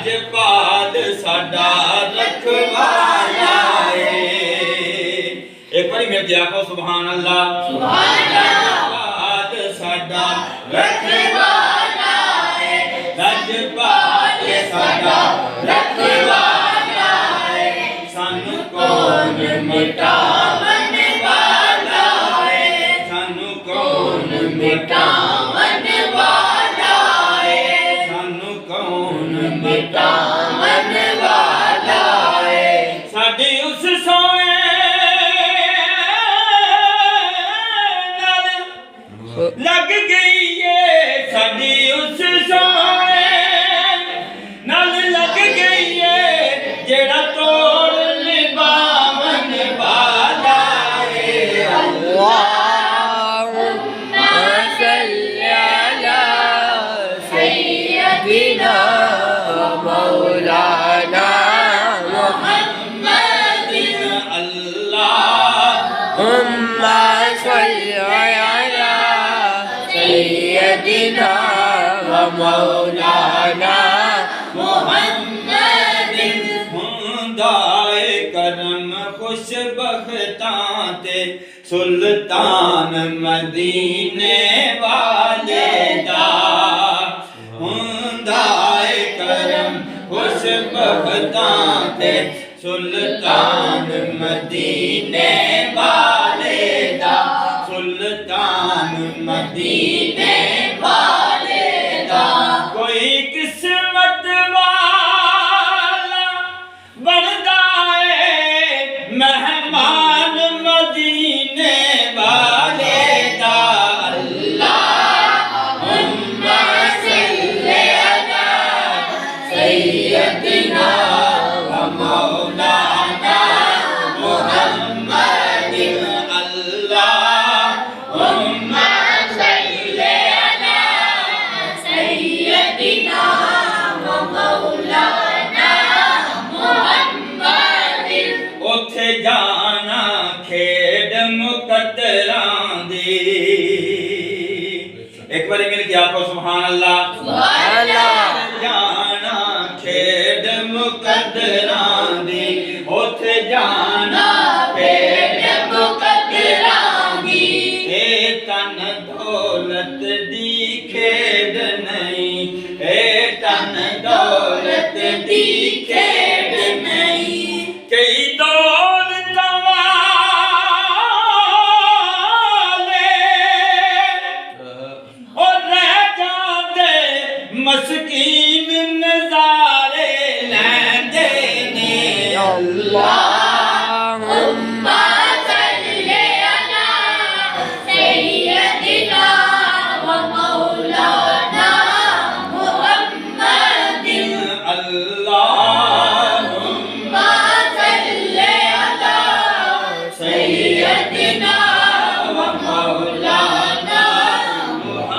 लजपाल साडा रखवाला है। एक बारी मेरे आखो सुभान अल्लाह। लजपाल साडा रखवाला है, लजपाल साडा रखवाला है। सानू कौन मिटावन वाला है, सानू कौन मिटावन वाला है, सानू कौन मिटावन वाला है। साडी उस सोने नाल लग गई है, साडी उस सोने नाल लग गई है, जेड़ा तोड़ निभावन वाला है। अल्लाहुम्मा सल्ली अला सय्यदिना मौलाना मुहम्मदिन। अल्लाहुम्मा सल्ली अला सय्यदिना मौलाना मुहम्मदिन। हुंदाए करम खुशबख्तां ते सुल्तान मदीने वाले दा। हुंदाए करम खुशबख्तां ते सुल्तान मदीने वाले दा, सुल्तान मदीने वाले दा। कोई किस्मत वाला बनदा है मेहमान मदीने वाले दा। अल्लाहुम्मा सल्ली अला सय्यदिना व मौलाना मुहम्मदिन। अल्लाहुम्मा सल्ली अला सय्यदिना मौलाना मुहम्मदिन। उथे जाना खेड मुकद्दरां दी। एक बार मिल के आखो सुभान अल्लाह। जाना खेड मुकद्दरां दी, उथे जाना खेड मुकद्दरां दी। ए तन दौलत दी खेड नहीं, ए तन दौलत दी खेड